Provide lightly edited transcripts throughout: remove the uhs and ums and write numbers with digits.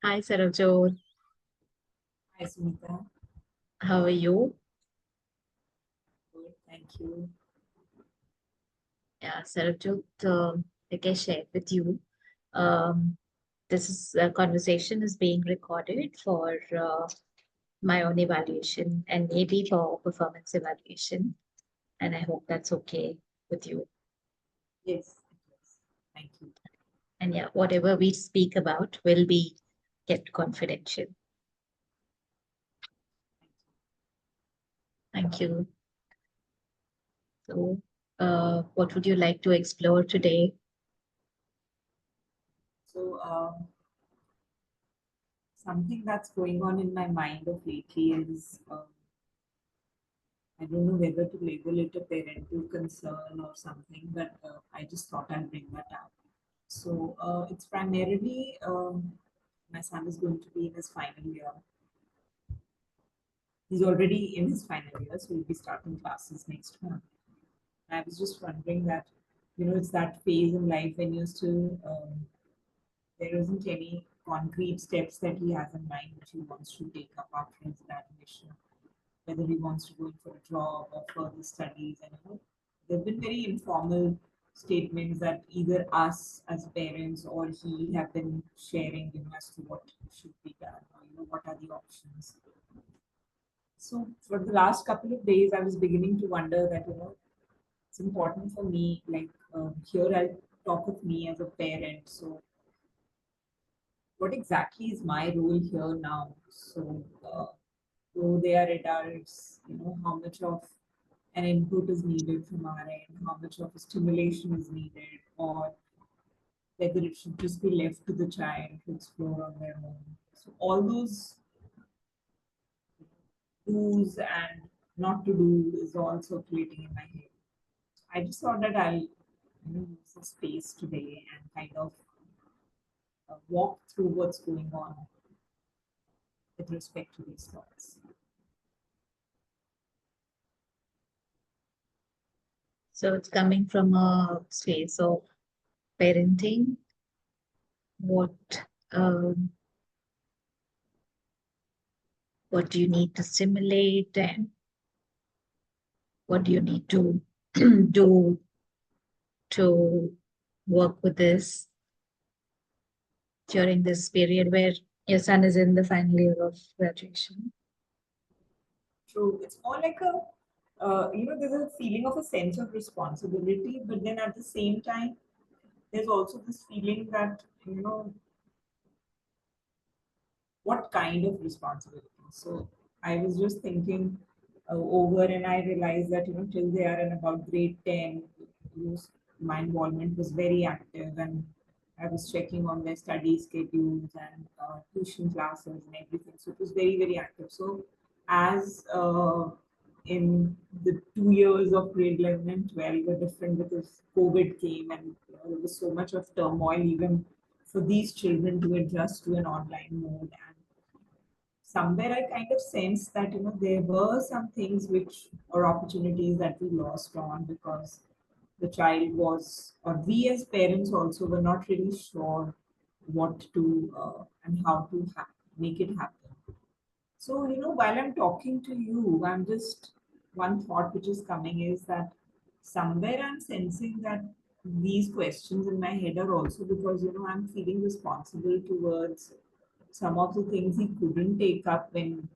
Hi, Saravjot. Hi, Suneeta. How are you? Good, thank you. Yeah, Saravjot, like I shared with you, um, this is a conversation is being recorded for my own evaluation and maybe for performance evaluation. And I hope that's okay with you. Yes, it is. Thank you. And yeah, whatever we speak about will be kept confidential. Thank you. So, what would you like to explore today? So, something that's going on in my mind of lately is I don't know whether to label it a parental concern or something, but I just thought I'd bring that up. So, it's primarily my son is going to be in his final year. He's already in his final year, so he'll be starting classes next month. I was just wondering that, it's that phase in life when you're still there isn't any concrete steps that he has in mind which he wants to take up after his graduation, whether he wants to go in for a job or further studies. And there have been very informal statements that either us as parents or he have been sharing, as to what should be done or what are the options. So for the last couple of days, I was beginning to wonder that it's important for me. Like here, I'll talk of me as a parent. So what exactly is my role here now? So, though they are adults, how much of an input is needed from our end, how much of a stimulation is needed, or whether it should just be left to the child to explore on their own. So, all those do's and not to do is all circulating in my head. I just thought that I'll use the space today and kind of walk through what's going on with respect to these thoughts. So it's coming from a space of parenting. What um, what do you need to stimulate and what do you need to do to work with this during this period where your son is in the final year of graduation? True. It's more like there's a feeling of a sense of responsibility, but then at the same time, there's also this feeling that, what kind of responsibility? So I was just thinking over and I realized that, till they are in about grade 10, my involvement was very active and I was checking on their study schedules and tuition classes and everything. So it was very, very active. So as in the 2 years of grade 11 and 12 were different because COVID came and there was so much of turmoil even for these children to adjust to an online mode. And somewhere I kind of sensed that there were some things which or opportunities that we lost on because the child was or we as parents also were not really sure what to and how to make it happen. So while I'm talking to you, I'm just one thought which is coming is that somewhere I'm sensing that these questions in my head are also because I'm feeling responsible towards some of the things he couldn't take up when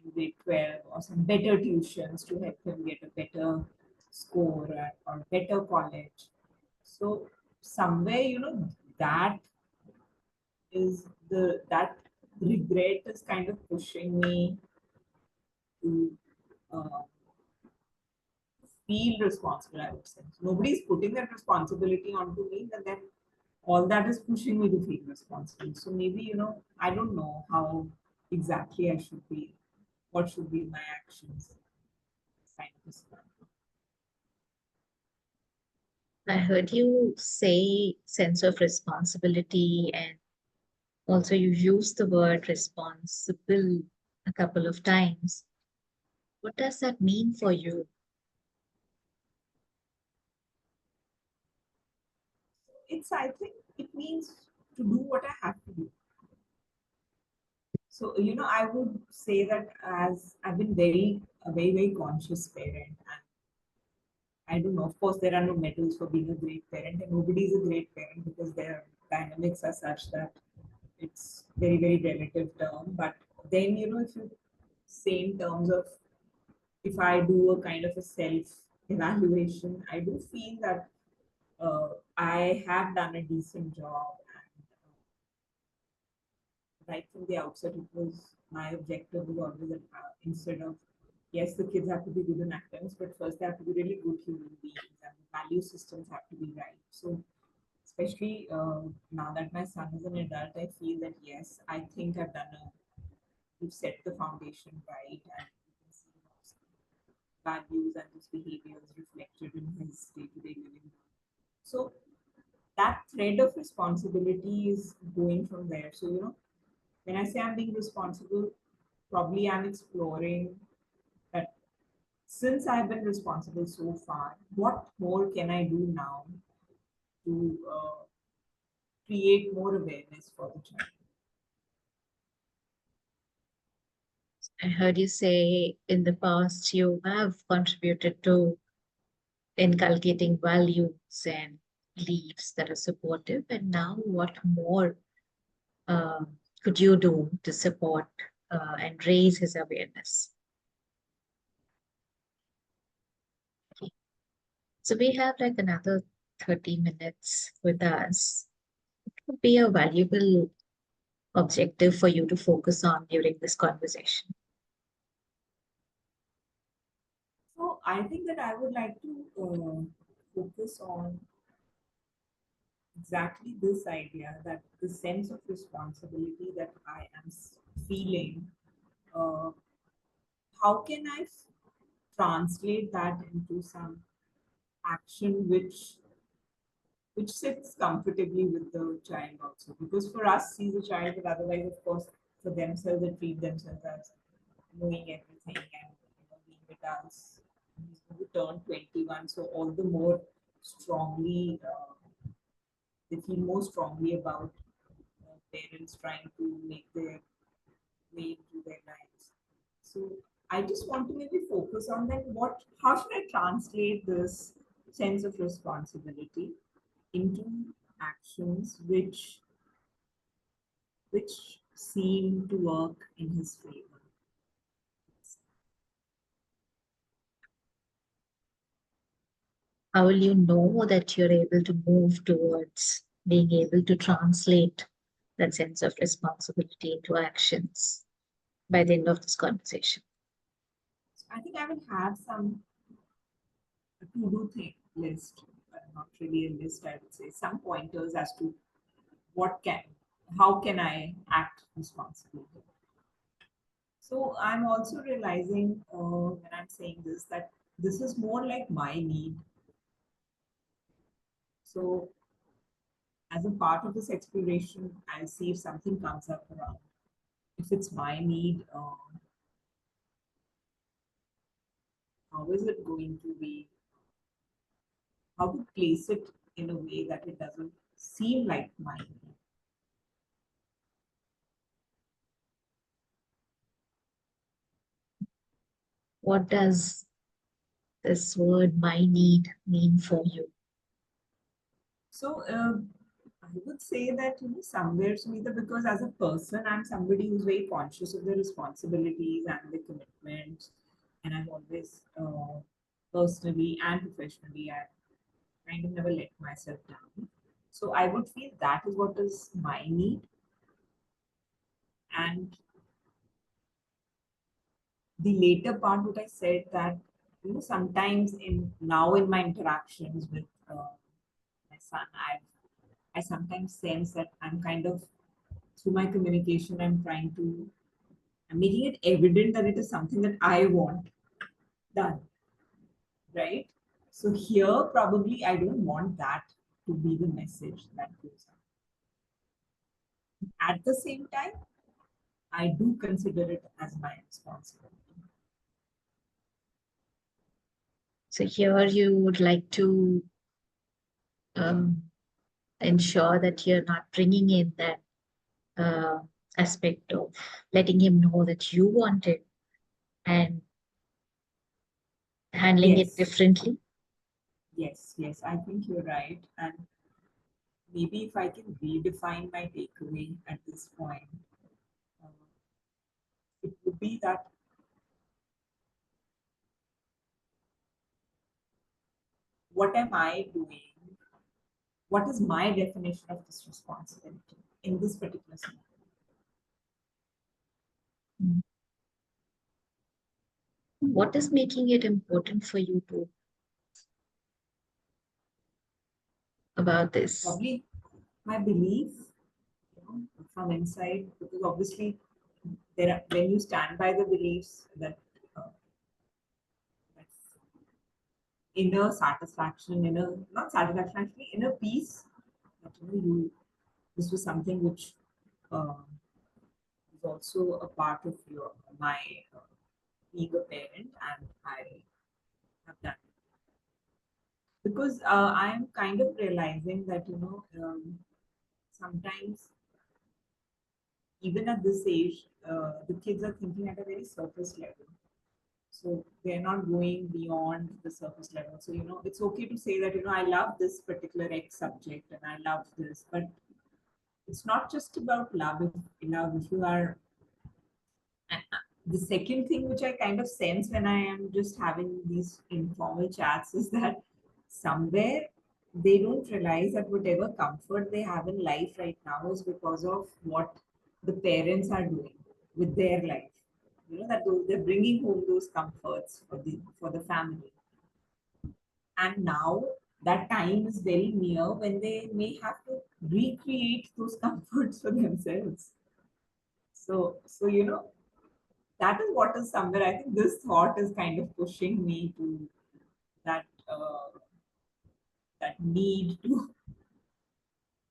in grade 12 or some better tuitions to help him get a better score or better college. So somewhere, that is that regret is kind of pushing me to uh, feel responsible, I would say. So nobody's putting that responsibility onto me, and then all that is pushing me to feel responsible. So maybe, I don't know how exactly I should be, what should be my actions. Kind of stuff. I heard you say sense of responsibility and also you used the word responsible a couple of times. What does that mean for you? I think it means to do what I have to do. So, I would say that as I've been very conscious parent, and I don't know, of course, there are no medals for being a great parent, and nobody is a great parent because their dynamics are such that it's very relative term. But then, if you say in terms of if I do a kind of a self evaluation, I do feel that I have done a decent job. And right from the outset, it was my objective was always that instead of, yes, the kids have to be good in academics, but first they have to be really good human beings and the value systems have to be right. So, especially now that my son is an adult, I feel that yes, I think we've set the foundation right and you can see those values and those behaviors reflected in his day-to-day living. So that thread of responsibility is going from there. So, when I say I'm being responsible, probably I'm exploring that since I've been responsible so far, what more can I do now to create more awareness for the child? I heard you say in the past you have contributed to inculcating values and beliefs that are supportive. And now, what more uh, could you do to support and raise his awareness? Okay. So, we have like another 30 minutes with us. It would be a valuable objective for you to focus on during this conversation. So I think that I would like to focus on exactly this idea that the sense of responsibility that I am feeling, uh, how can I translate that into some action which sits comfortably with the child also. Because for us, he's a child, but otherwise, of course, for themselves, they treat themselves as knowing everything and being with us. He's going to turn 21, so all the more strongly, they feel more strongly about parents trying to make their way into their lives. So I just want to maybe focus on that. How should I translate this sense of responsibility into actions which seem to work in his favor? How will you know that you're able to move towards being able to translate that sense of responsibility into actions by the end of this conversation? So I think I will have some to-do thing list, but not really a list. I would say some pointers as to what can, how can I act responsibly. So I'm also realizing when I'm saying this that this is more like my need. So as a part of this exploration, I'll see if something comes up around. If it's my need, how is it going to be? How to place it in a way that it doesn't seem like my need? What does this word "my need" mean for you? So I would say that somewhere, Suneeta, because as a person, I'm somebody who's very conscious of the responsibilities and the commitments, and I've always personally and professionally, I kind of never let myself down. So I would feel that is what is my need, and the later part, what I said that sometimes in my interactions with my son, I sometimes sense that I'm kind of through my communication, I'm making it evident that it is something that I want done, right? So here, probably I don't want that to be the message that goes out. At the same time, I do consider it as my responsibility. So here you would like to um, ensure that you're not bringing in that aspect of letting him know that you want it and handling it Yes, differently? yes, I think you're right. And maybe if I can redefine my takeaway at this point, uh, it would be that what am I doing? What is my definition of this responsibility in this particular scenario? Mm. What is making it important for you to about this? Probably my belief, from inside, because obviously there are, when you stand by the beliefs that that's inner satisfaction, inner not satisfaction, actually inner peace. That you this was something which uh, is also a part of your my being a parent, and I have done it because I am kind of realizing that sometimes even at this age, the kids are thinking at a very surface level. So they're not going beyond the surface level. So, it's okay to say that, I love this particular X subject and I love this, but it's not just about love. If you are, and the second thing which I kind of sense when I am just having these informal chats is that somewhere they don't realize that whatever comfort they have in life right now is because of what the parents are doing with their life. That they're bringing home those comforts for the family, and now that time is very near when they may have to recreate those comforts for themselves. So that is what is somewhere I think this thought is kind of pushing me to that that need to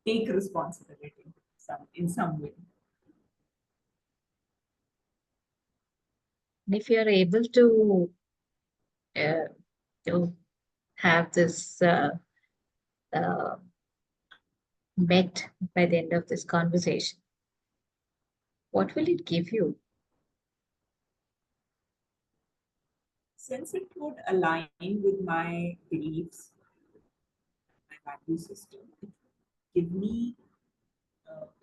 take responsibility in some way. And if you're able uh, to have this uh, met by the end of this conversation, what will it give you? Since it would align with my beliefs, my value system, it give me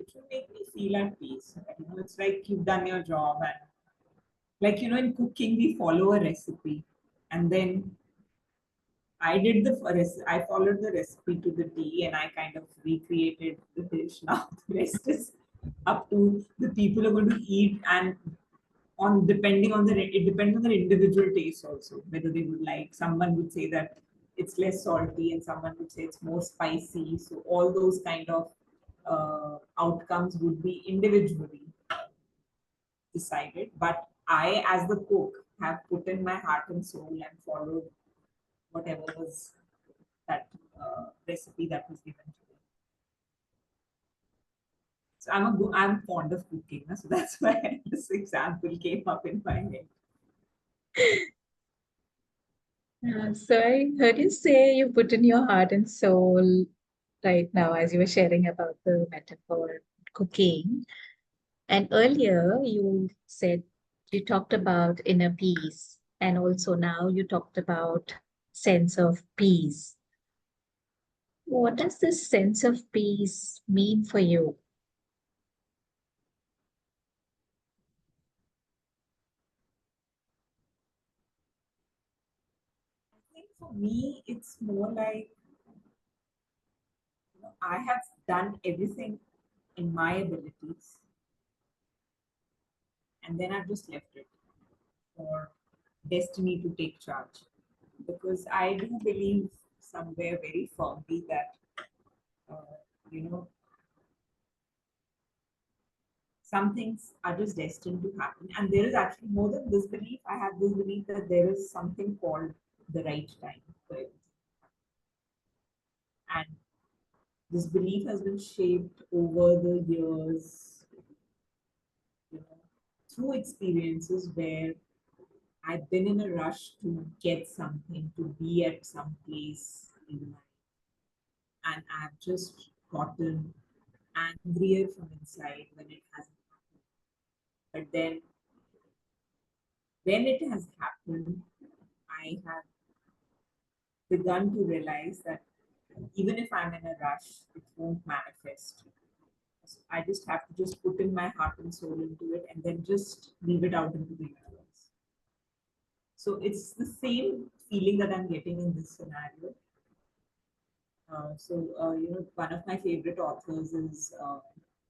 it will make me feel at peace. It's like you've done your job, and like in cooking we follow a recipe, and then I followed the recipe to the T, and I kind of recreated the dish. Now the rest is up to the people who are going to eat, and on depending on it depends on their individual taste also, whether they would like. Someone would say that it's less salty, and someone would say it's more spicy. So all those kind of outcomes would be individually decided. But I, as the cook, have put in my heart and soul and followed whatever was that recipe that was given to me. So I'm fond of cooking, so that's why this example came up in my head. So I heard you say you put in your heart and soul right now as you were sharing about the metaphor cooking. And earlier you said you talked about inner peace, and also now you talked about sense of peace. What does this sense of peace mean for you? I think for me, it's more like I have done everything in my abilities, and then I've just left it for destiny to take charge. Because I do believe somewhere very firmly that uh, you know some things are just destined to happen, and there is actually more than this belief. I have this belief that there is something called the right time for everything, and this belief has been shaped over the years, you know, through experiences where I've been in a rush to get something, to be at some place in life, and I've just gotten angrier from inside when it hasn't. But then when it has happened, I have begun to realize that even if I'm in a rush, it won't manifest. So I just have to just put in my heart and soul into it and then just leave it out into the universe. So it's the same feeling that I'm getting in this scenario. One of my favorite authors is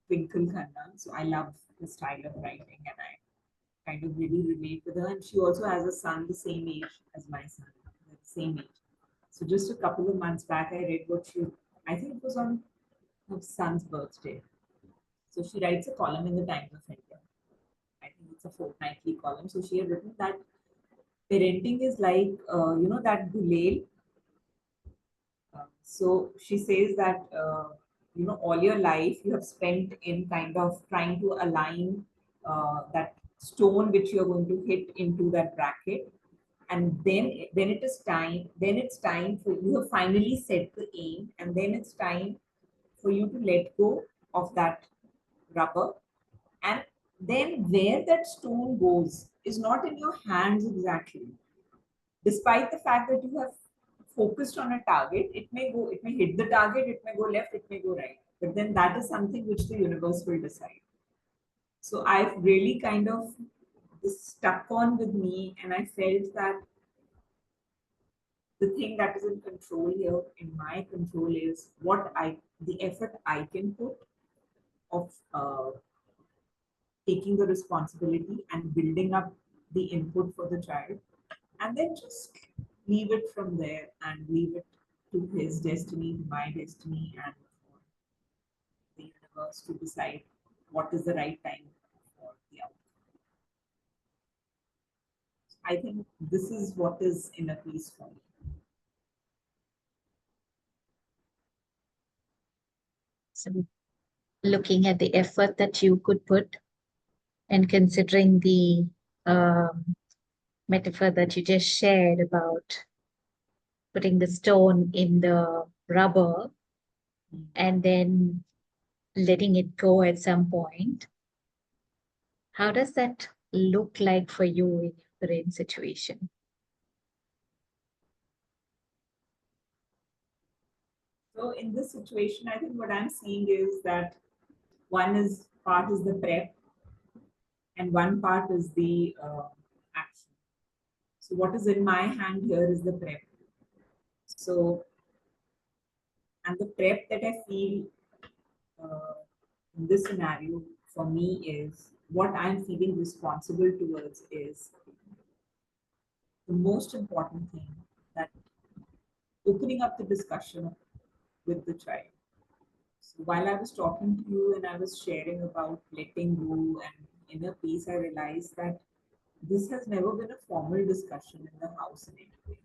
Twinkle Khanna. So I love the style of writing and I kind of really relate with her. And she also has a son the same age as my son, the same age. So just a couple of months back, I read I think it was on her son's birthday. So she writes a column in the Times of India. I think it's a fortnightly column. So she had written that parenting is like, that gulel. So she says that, all your life you have spent in kind of trying to align that stone which you're going to hit into that bracket. And then when it is time, then it's time for you have finally set the aim, and then it's time for you to let go of that rubber. And then where that stone goes is not in your hands exactly. Despite the fact that you have focused on a target, it may hit the target, it may go left, it may go right. But then that is something which the universe will decide. So I've really kind of this stuck on with me, and I felt that the thing that is in control here, in my control, is the effort I can put of taking the responsibility and building up the input for the child, and then just leave it from there and leave it to his destiny, to my destiny, and for the universe to decide what is the right time for the outcome. I think this is what is inner peace for me. So looking at the effort that you could put and considering the metaphor that you just shared about putting the stone in the rubber and then letting it go at some point, how does that look like for you in your current situation? So in this situation, I think what I'm seeing is that part is the prep, and one part is the action. So what is in my hand here is the prep. So, and the prep that I feel uh, in this scenario for me is what I'm feeling responsible towards is the most important thing, that opening up the discussion with the child. So while I was talking to you and I was sharing about letting go and inner peace, I realized that this has never been a formal discussion in the house in any way.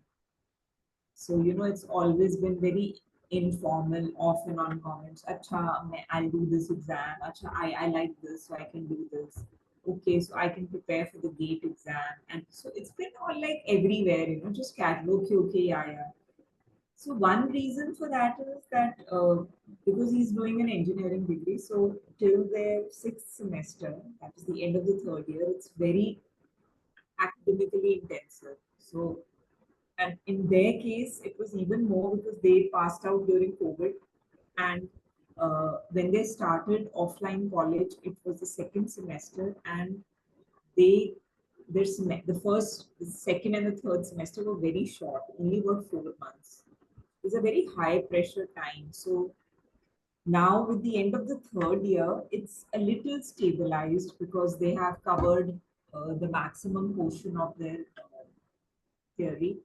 So, it's always been very informal, off and on comments. Acha, I'll do this exam. Acha, I like this, so I can do this. Okay, so I can prepare for the GATE exam. And so it's been all like everywhere, just casual, okay, yeah, yeah. So one reason for that is that because he's doing an engineering degree, so till their sixth semester, that is the end of the third year, it's very academically intensive. So, and in their case, it was even more because they passed out during COVID. And when they started offline college, it was the second semester, and they the first, the second, and the third semester were very short, only about 4 months. It's a very high pressure time. So now, with the end of the third year, it's a little stabilized because they have covered the maximum portion of their theory,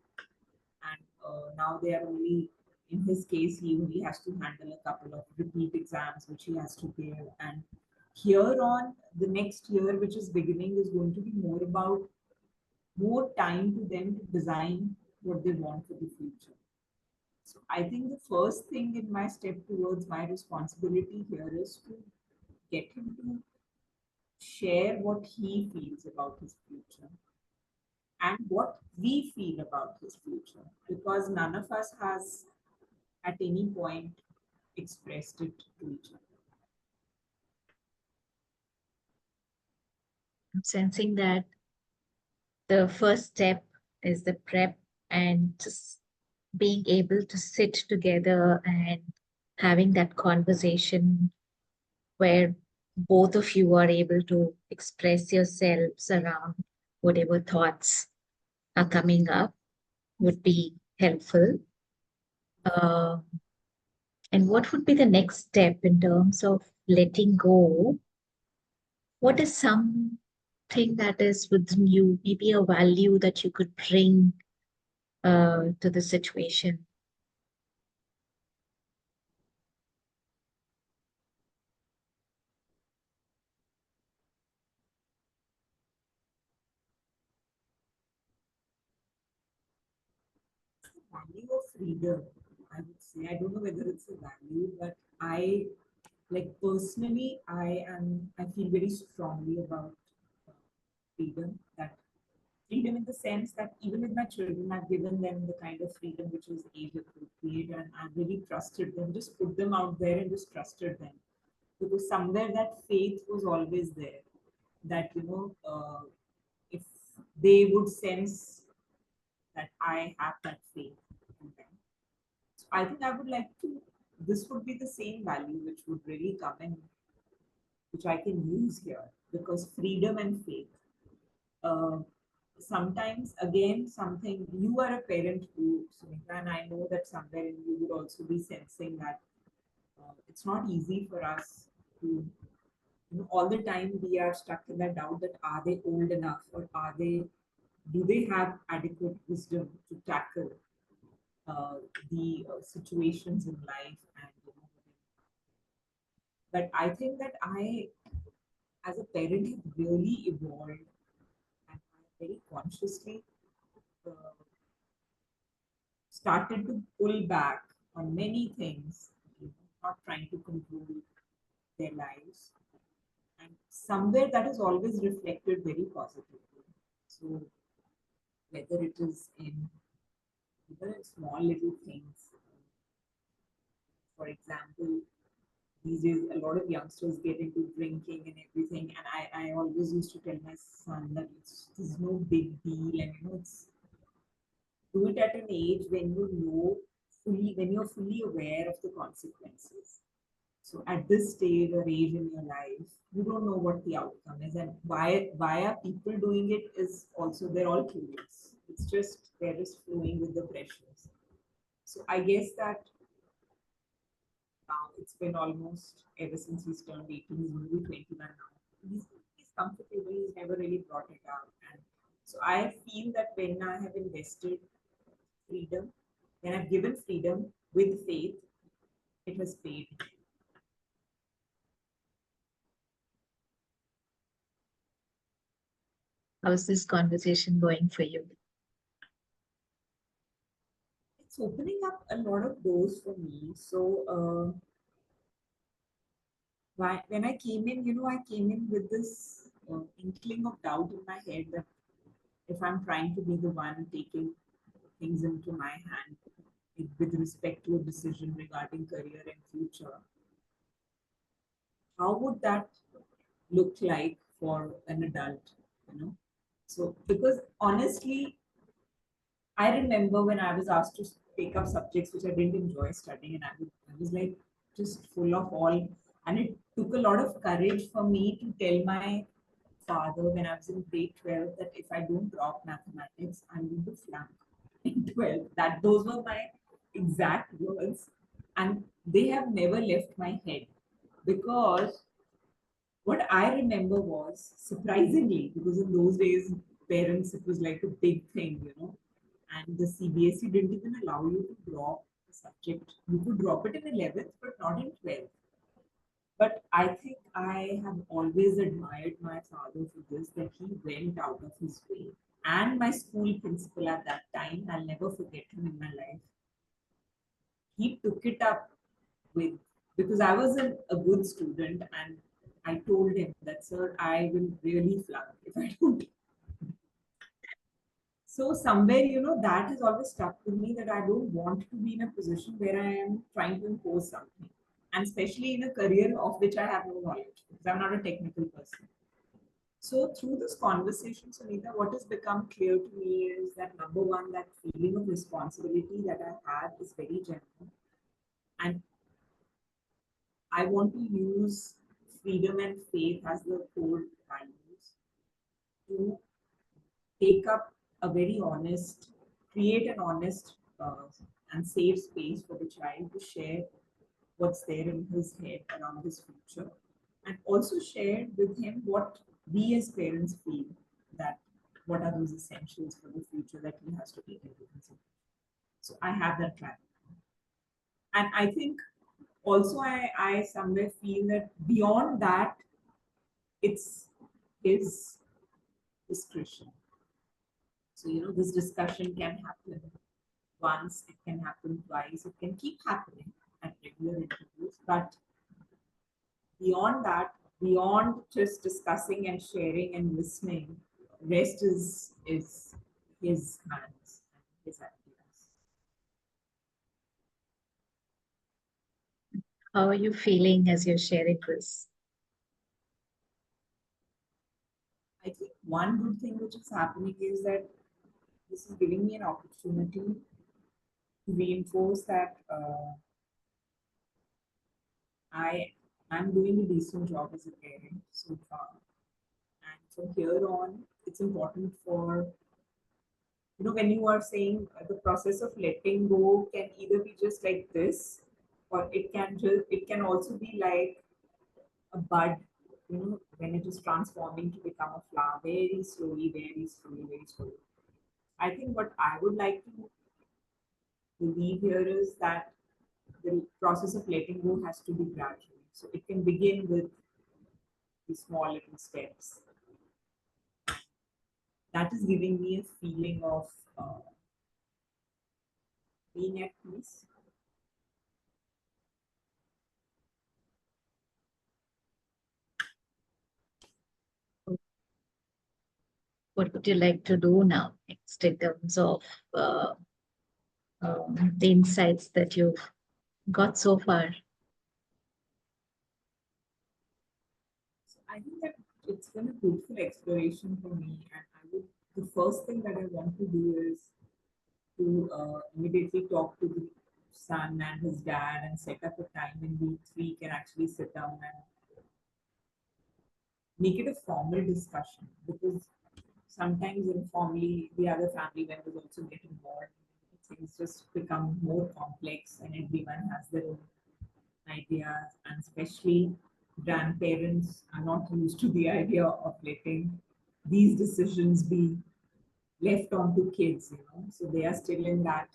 and now they are only, in his case, he only has to handle a couple of repeat exams which he has to give. And here on, the next year, which is beginning, is going to be more about more time to them to design what they want for the future. So I think the first thing in my step towards my responsibility here is to get him to share what he feels about his future and what we feel about his future, because none of us has at any point expressed it to each other. I'm sensing that the first step is the prep and just being able to sit together and having that conversation where both of you are able to express yourselves around whatever thoughts are coming up would be helpful. Uh, and what would be the next step in terms of letting go? What is something that is within you, maybe a value that you could bring to the situation? Value of freedom, I would say. I don't know whether it's a value, but I like personally, I feel very strongly about uh, freedom. That freedom in the sense that even with my children, I've given them the kind of freedom which is age appropriate, and I've really trusted them, just put them out there and just trusted them. Because somewhere that faith was always there. That, if they would sense that I have that faith in them. So I think I would like to, this would be the same value which would really come in, which I can use here, because freedom and faith. Uh, Sometimes, again, something you are a parent too, Suneeta, and I know that somewhere in you would also be sensing that it's not easy for us to, all the time we are stuck in that doubt that are they old enough, or are they, do they have adequate wisdom to tackle uh, the situations in life, and but I think that I, as a parent, have really evolved, and I very consciously uh, started to pull back on many things, not trying to control their lives. And somewhere that is always reflected very positively. So whether it is in even small little things, for example, these days a lot of youngsters get into drinking and everything, and I always used to tell my son that it's no big deal, and it's, do it at an age when you know fully, when you're fully aware of the consequences. So at this stage or age in your life, you don't know what the outcome is, and why are people doing it is also, they're all curious. It's just they're just flowing with the pressures. So I guess that now it's been almost ever since he's turned 18, he's maybe 21 now. He's comfortable, he's never really brought it out. And so I feel that when I have invested freedom, when I've given freedom with faith, it has paid. How's this conversation going for you? It's opening up a lot of doors for me. So when I came in, I came in with this inkling of doubt in my head that if I'm trying to be the one taking things into my hand with respect to a decision regarding career and future, how would that look like for an adult? You know, so because honestly, I remember when I was asked to take up subjects which I didn't enjoy studying, and I was like just full of all. And it took a lot of courage for me to tell my father when I was in grade 12 that if I don't drop mathematics, I'm going to flunk in 12. That those were my exact words, and they have never left my head, because what I remember was, surprisingly, because in those days, parents, it was like a big thing, and the CBSE didn't even allow you to drop the subject. You could drop it in 11th, but not in 12th. But I think I have always admired my father for this, that he went out of his way. And my school principal at that time, I'll never forget him in my life. He took it up with, because I was a good student, and I told him that, sir, I will really flunk if I don't. So somewhere, that has always stuck with me, that I don't want to be in a position where I am trying to impose something. And especially in a career of which I have no knowledge, because I'm not a technical person. So through this conversation, Suneeta, what has become clear to me is that number one, that feeling of responsibility that I had is very genuine. And I want to use freedom and faith as the core values to take up a very honest, create an honest and safe space for the child to share what's there in his head around his future, and also share with him what we as parents feel that what are those essentials for the future that he has to take into consideration. So I have that clarity. And I think also I somewhere feel that beyond that, it's his discretion. So, this discussion can happen once, it can happen twice, it can keep happening at regular intervals. But beyond that, beyond just discussing and sharing and listening, rest is his hands and his ideas. How are you feeling as you're sharing this? I think one good thing which is happening is that this is giving me an opportunity to reinforce that I'm doing a decent job as a parent so far. And from here on, it's important for, when you are saying the process of letting go can either be just like this, or it can also be like a bud, when it is transforming to become a flower very slowly, very slowly, very slowly. I think what I would like to believe here is that the process of letting go has to be gradual. So it can begin with the small little steps. That is giving me a feeling of being at peace. What would you like to do now next in terms of the insights that you've got so far? So I think that it's been a fruitful exploration for me, and the first thing that I want to do is to immediately talk to the son and his dad and set up a time in which we can actually sit down and make it a formal discussion, because sometimes informally the other family members also get involved. Things just become more complex and everyone has their own ideas, and especially grandparents are not used to the idea of letting these decisions be left on to kids, so they are still in that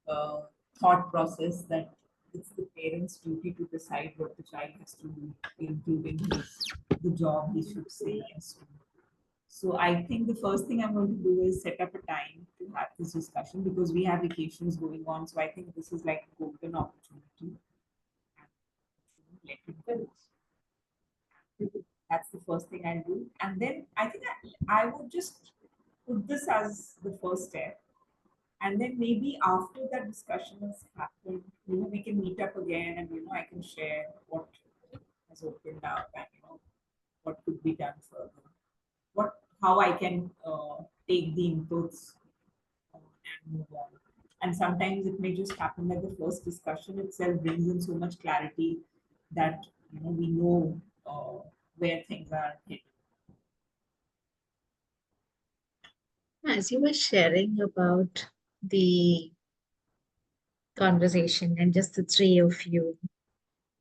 uh, thought process that it's the parents' duty to decide what the child has to do, including the job he should say yes to. So I think the first thing I'm going to do is set up a time to have this discussion, because we have vacations going on. So I think this is like a golden opportunity. Let it go. That's the first thing I'll do. And then I think I would just put this as the first step. And then maybe after that discussion has happened, we can meet up again, and I can share what has opened up, and what could be done further. How I can take the inputs and move on. And sometimes it may just happen that the first discussion itself brings in so much clarity that we know where things are headed. As you were sharing about the conversation and just the three of you,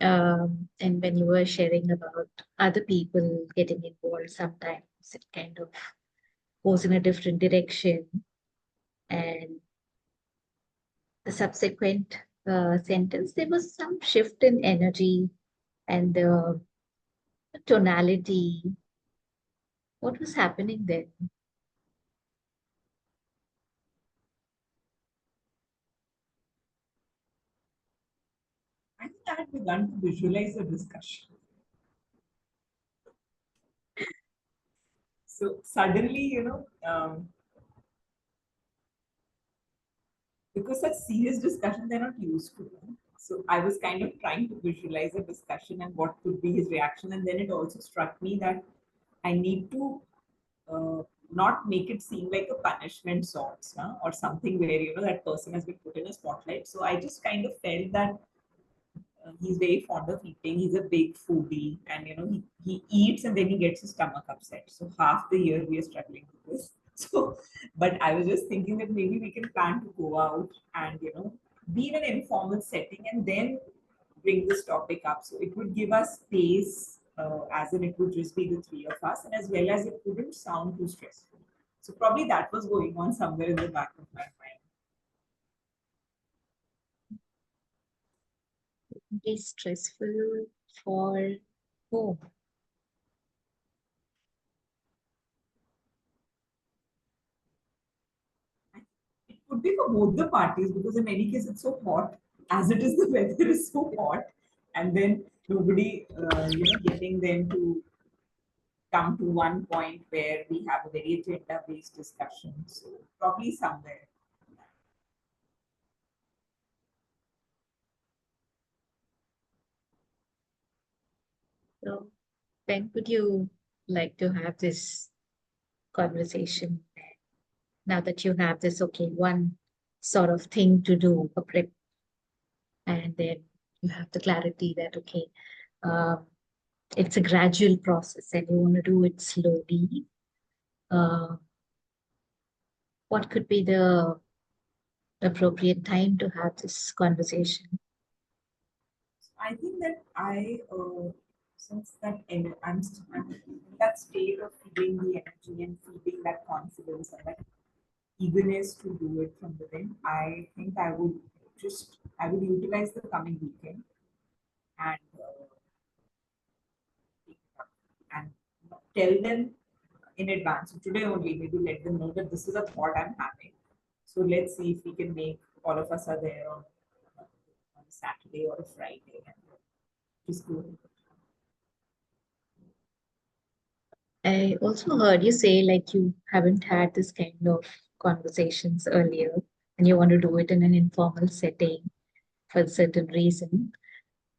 and when you were sharing about other people getting involved, sometimes it kind of goes in a different direction. And the subsequent sentence, there was some shift in energy and the tonality. What was happening then? I think I had begun to visualize the discussion. So suddenly, because such serious discussion they're not used to. So I was kind of trying to visualize a discussion and what could be his reaction. And then it also struck me that I need to not make it seem like a punishment sorts, or something where that person has been put in a spotlight. So I just kind of felt that he's very fond of eating. He's a big foodie, and he eats and then he gets his stomach upset. So half the year we are struggling with this. So, but I was just thinking that maybe we can plan to go out and be in an informal setting and then bring this topic up. So it would give us space, as in it would just be the three of us, and as well as it wouldn't sound too stressful. So probably that was going on somewhere in the back of my mind. Be stressful for who? It could be for both the parties because in any case it's so hot. As it is, the weather is so hot, and then nobody, getting them to come to one point where we have a very agenda-based discussion. So probably somewhere. So when would you like to have this conversation? Now that you have this, okay, one sort of thing to do, a prep, and then you have the clarity that, okay, um, it's a gradual process and you want to do it slowly. Uh, what could be the appropriate time to have this conversation? I think that since that I'm in that state of feeling the energy and feeling that confidence and that eagerness to do it from within, I think I would utilize the coming weekend and and tell them in advance. So today only, maybe let them know that this is a thought I'm having. So let's see if we can make all of us are there on a Saturday or a Friday and just go. I also heard you say like you haven't had this kind of conversations earlier and you want to do it in an informal setting for a certain reason.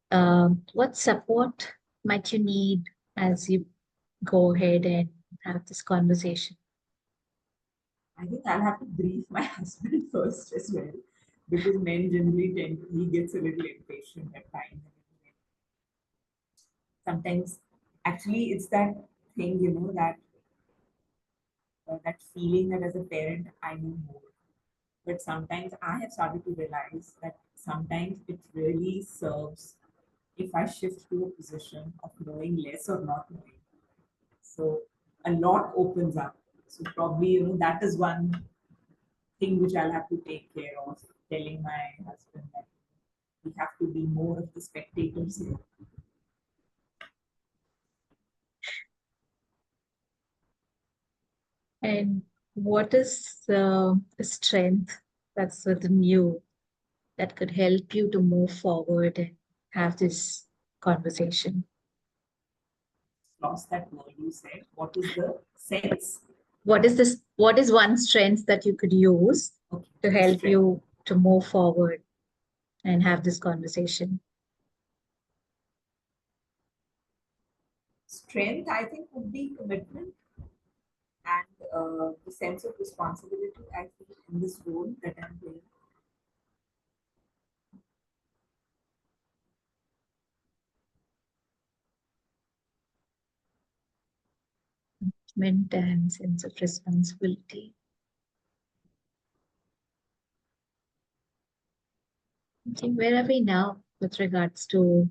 What support might you need as you go ahead and have this conversation? I think I'll have to brief my husband first as well, because men generally he gets a little impatient at times. Sometimes, actually, it's that thing, that feeling that as a parent, I know more. But sometimes I have started to realize that sometimes it really serves if I shift to a position of knowing less or not knowing. So a lot opens up. So probably, that is one thing which I'll have to take care of, telling my husband that we have to be more of the spectators here. And what is the strength that's within you that could help you to move forward and have this conversation? Lost that word you said. What is the sense? What is this? What is one strength that you could use Okay, to the help strength. you to move forward and have this conversation? Strength, I think, would be commitment and the sense of responsibility I feel in this role that I'm playing. Commitment and sense of responsibility. Okay, where are we now with regards to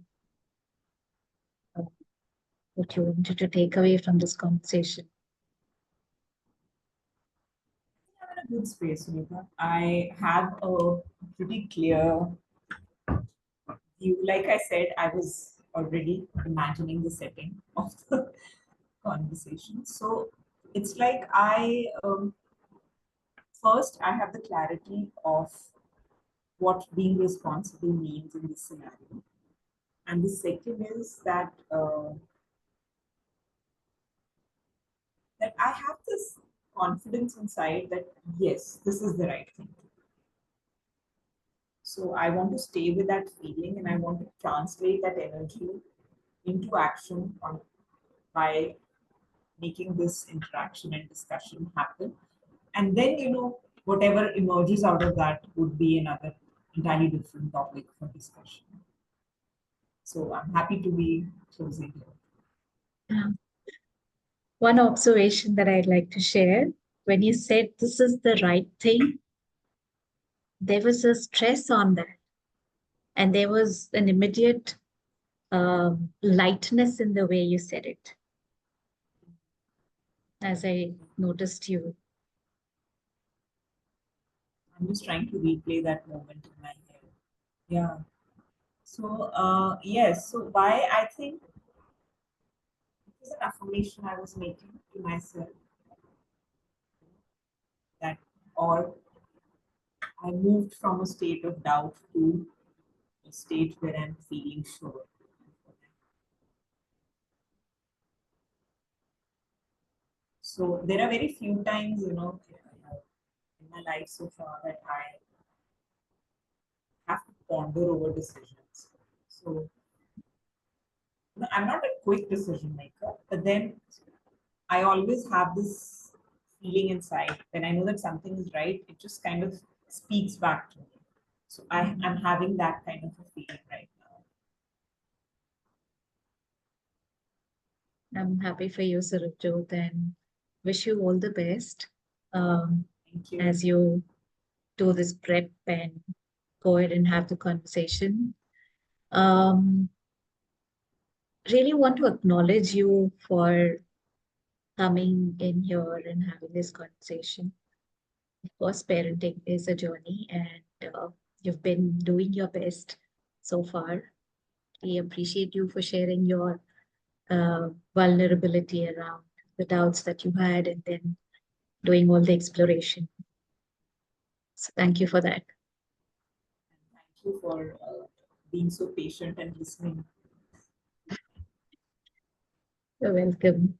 uh, what you wanted to take away from this conversation? I'm in a good space, Suneeta. I have a pretty clear view. Like I said, I was already imagining the setting of the conversation. So it's like first I have the clarity of what being responsible means in this scenario, and the second is that I have this confidence inside that yes, this is the right thing to do. So I want to stay with that feeling and I want to translate that energy into action on by making this interaction and discussion happen. And then, whatever emerges out of that would be another entirely different topic for discussion. So I'm happy to be closing here. Yeah. One observation that I'd like to share, when you said this is the right thing, there was a stress on that. And there was an immediate lightness in the way you said it, as I noticed you. I'm just trying to replay that moment in my head. Yeah. So, yes. So, why I think it was an affirmation I was making to myself that, or I moved from a state of doubt to a state where I'm feeling sure. So, there are very few times, in my life so far that I have to ponder over decisions. So, I'm not a quick decision maker, but then I always have this feeling inside when I know that something is right, it just kind of speaks back to me. So I'm having that kind of a feeling right now. I'm happy for you, Saravjot, and wish you all the best Thank you. as you do this prep and go ahead and have the conversation. Um, really want to acknowledge you for coming in here and having this conversation. Of course, parenting is a journey, and you've been doing your best so far. We appreciate you for sharing your vulnerability around the doubts that you had and then doing all the exploration. So thank you for that. And thank you for being so patient and listening. You're welcome.